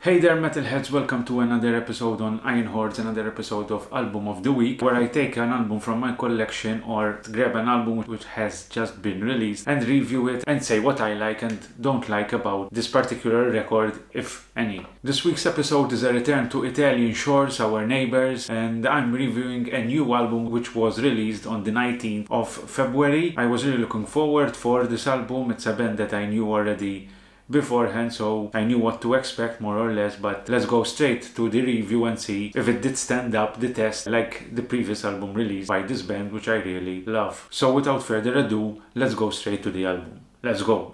Hey there metalheads, welcome to another episode on Iron Hordes, another episode of Album of the Week, where I take an album from my collection or grab an album which has just been released and review it and say what I like and don't like about this particular record, if any. This week's episode is a return to Italian shores, our neighbors, and I'm reviewing a new album which was released on the 19th of February. I was really looking forward for this album. It's a band that I knew already beforehand, so I knew what to expect more or less, but let's go straight to the review and see if it did stand up the test like the previous album released by this band, which I really love. So without further ado, let's go straight to the album. Let's go.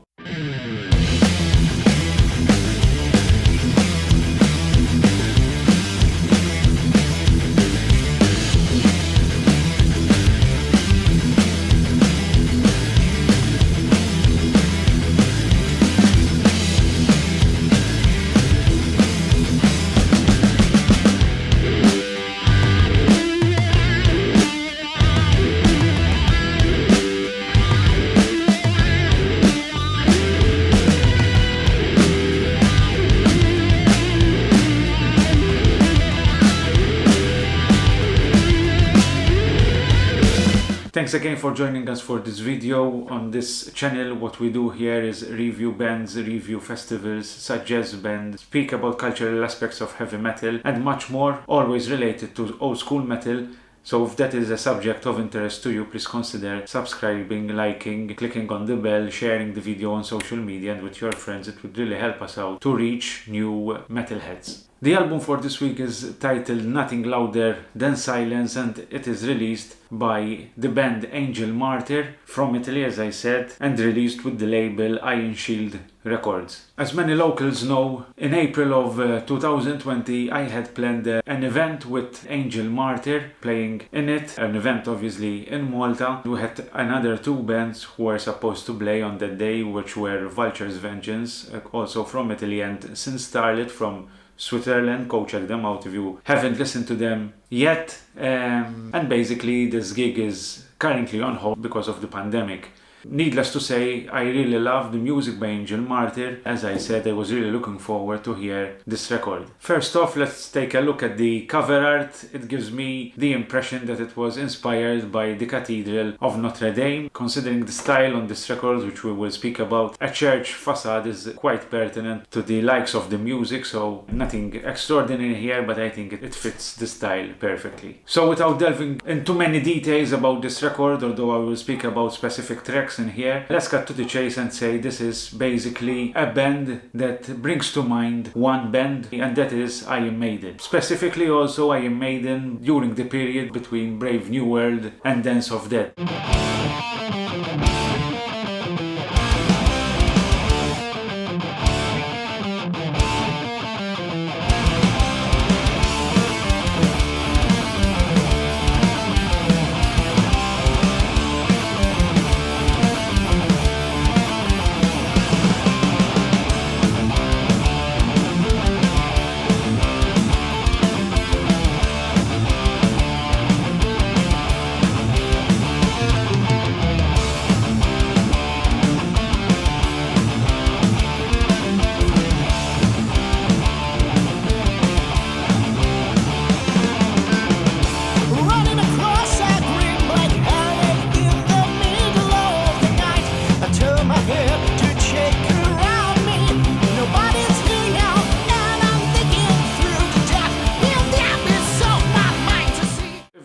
Thanks again for joining us for this video. On this channel, what we do here is review bands, review festivals, suggest bands, speak about cultural aspects of heavy metal and much more, always related to old school metal. So if that is a subject of interest to you, please consider subscribing, liking, clicking on the bell, sharing the video on social media and with your friends. It would really help us out to reach new metalheads. The album for this week is titled Nothing Louder Than Silence, and it is released by the band Angel Martyr from Italy, as I said, and released with the label Iron Shield Records. As many locals know, in April of 2020 I had planned an event with Angel Martyr, playing in it, an event obviously in Malta. We had another two bands who were supposed to play on that day, which were Vulture's Vengeance, also from Italy, and Sin Starlet from Switzerland. Go check them out if you haven't listened to them yet. And basically this gig is currently on hold because of the pandemic. Needless to say, I really love the music by Angel Martyr. As I said, I was really looking forward to hear this record. First off, let's take a look at the cover art. It gives me the impression that it was inspired by the Cathedral of Notre Dame. Considering the style on this record, which we will speak about, a church facade is quite pertinent to the likes of the music, so nothing extraordinary here, but I think it fits the style perfectly. So without delving into many details about this record, although I will speak about specific tracks in here, let's cut to the chase and say this is basically a band that brings to mind one band, and that is Iron Maiden. Specifically also Iron Maiden during the period between Brave New World and Dance of Death.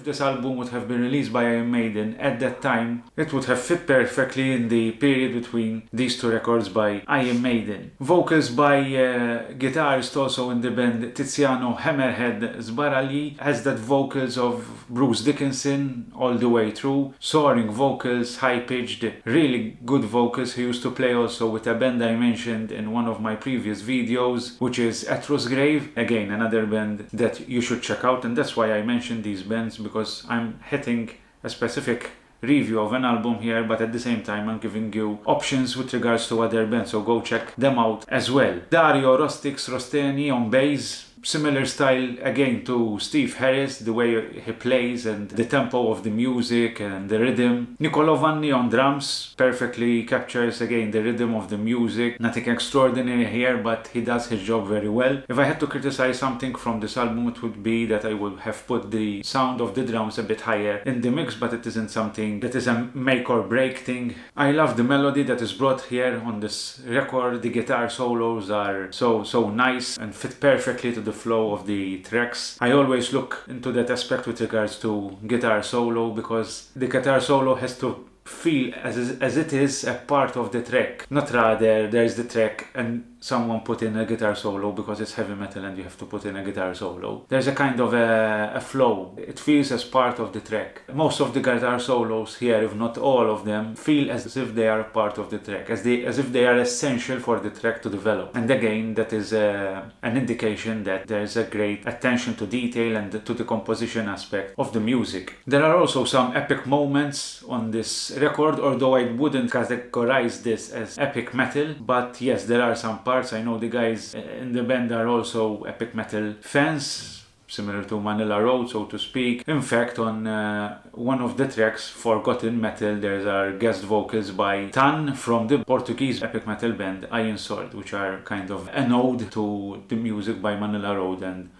This album would have been released by Iron Maiden at that time, it would have fit perfectly in the period between these two records by Iron Maiden. Vocals by guitarist also in the band Tiziano Hammerhead Sbaragli, has that vocals of Bruce Dickinson all the way through. Soaring vocals, high-pitched, really good vocals. He used to play also with a band I mentioned in one of my previous videos, which is Atro's Grave. Again, another band that you should check out, and that's why I mentioned these bands, because I'm hitting a specific review of an album here, but at the same time I'm giving you options with regards to other bands, so go check them out as well. Dario Rostix Rosteni on bass, Similar style again to Steve Harris, the way he plays and the tempo of the music and the rhythm. Niccolo Vanni on drums perfectly captures again the rhythm of the music. Nothing extraordinary here, but he does his job very well. If I had to criticize something from this album, it would be that I would have put the sound of the drums a bit higher in the mix, but it isn't something that is a make or break thing. I love the melody that is brought here on this record. The guitar solos are so nice and fit perfectly to the flow of the tracks. I always look into that aspect with regards to guitar solo, because the guitar solo has to feel as it is a part of the track, not rather there's the track and someone put in a guitar solo because it's heavy metal and you have to put in a guitar solo. There's a kind of a flow. It feels as part of the track. Most of the guitar solos here, if not all of them, feel as if they are part of the track, as if they are essential for the track to develop. And again, that is an indication that there's a great attention to detail and to the composition aspect of the music. There are also some epic moments on this record, although I wouldn't categorize this as epic metal, but yes, there are some parts. I know the guys in the band are also epic metal fans, similar to Manila Road, so to speak. In fact, on one of the tracks, Forgotten Metal, there's our guest vocals by Tan from the Portuguese epic metal band Iron Sword, which are kind of an ode to the music by Manila Road and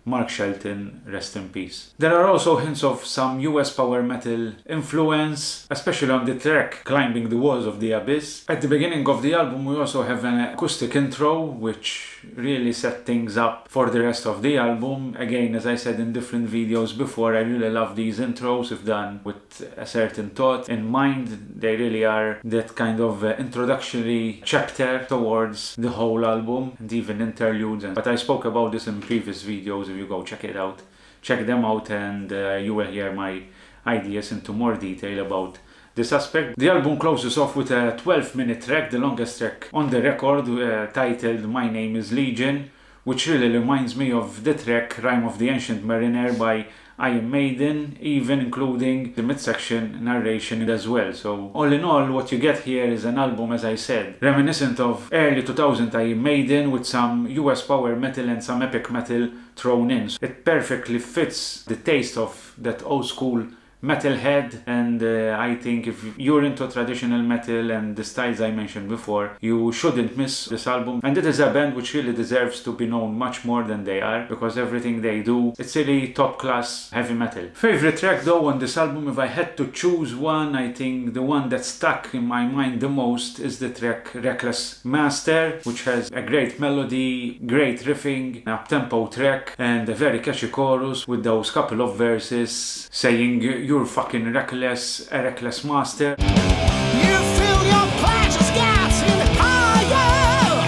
Mark Shelton, rest in peace. There are also hints of some US power metal influence, especially on the track Climbing the Walls of the Abyss. At the beginning of the album we also have an acoustic intro which really set things up for the rest of the album. Again, as I said in different videos before, I really love these intros if done with a certain thought in mind. They really are that kind of introductory chapter towards the whole album, and even interludes. But I spoke about this in previous videos. If you go check them out, and you will hear my ideas into more detail about this aspect. The album closes off with a 12-minute track, the longest track on the record, titled My Name is Legion, which really reminds me of the track Rime of the Ancient Mariner by Iron Maiden, even including the midsection narration as well. So all in all, what you get here is an album, as I said, reminiscent of early 2000 Iron Maiden with some US power metal and some epic metal thrown in. So it perfectly fits the taste of that old school metalhead, and I think if you're into traditional metal and the styles I mentioned before, you shouldn't miss this album. And it is a band which really deserves to be known much more than they are, because everything they do, it's really top class heavy metal. Favorite track though on this album, if I had to choose one, I think the one that stuck in my mind the most is the track Reckless Master, which has a great melody, great riffing, an up-tempo track, and a very catchy chorus with those couple of verses saying you're fucking reckless, a reckless master. You fill your pleasures gas in higher.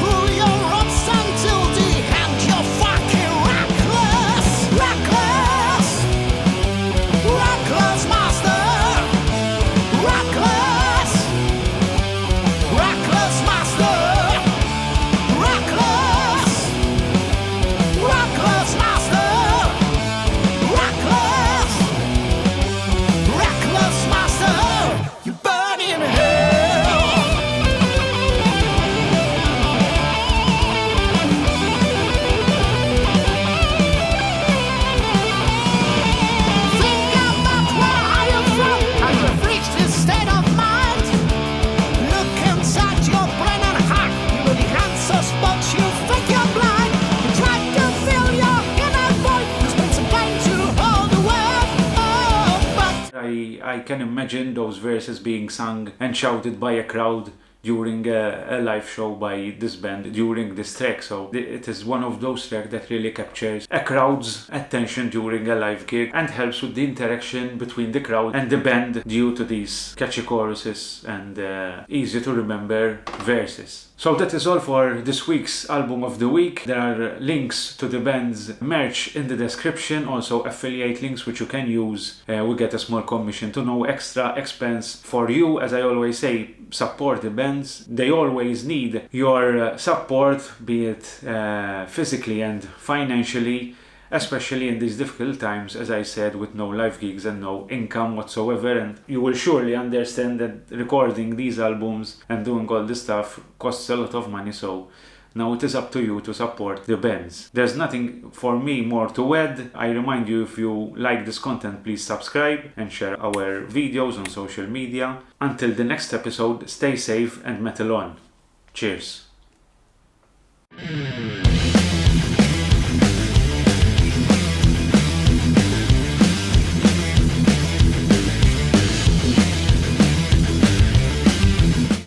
Pull your ropes until the end. You're fucking reckless, reckless, reckless master, reckless, reckless master, reckless, reckless master. Reckless master, you burn in hell. Think about where you're from as you've reached this state of mind. Look inside your brain and heart. You know the answers, but you think you're blind. You try to fill your inner void. You spend some time to hold the world. Oh, but I can imagine those verses being sung and shouted by a crowd during a live show by this band during this track. So it is one of those tracks that really captures a crowd's attention during a live gig and helps with the interaction between the crowd and the band due to these catchy choruses and easy to remember verses. So that is all for this week's Album of the Week. There are links to the band's merch in the description, also affiliate links which you can use. We get a small commission to no extra expense for you. As I always say, support the bands. They always need your support, be it physically and financially, especially in these difficult times, as I said, with no live gigs and no income whatsoever. And you will surely understand that recording these albums and doing all this stuff costs a lot of money, so Now it is up to you to support the bands. There's nothing for me more to add. I remind you, if you like this content, please subscribe and share our videos on social media. Until the next episode, stay safe and metal on. Cheers.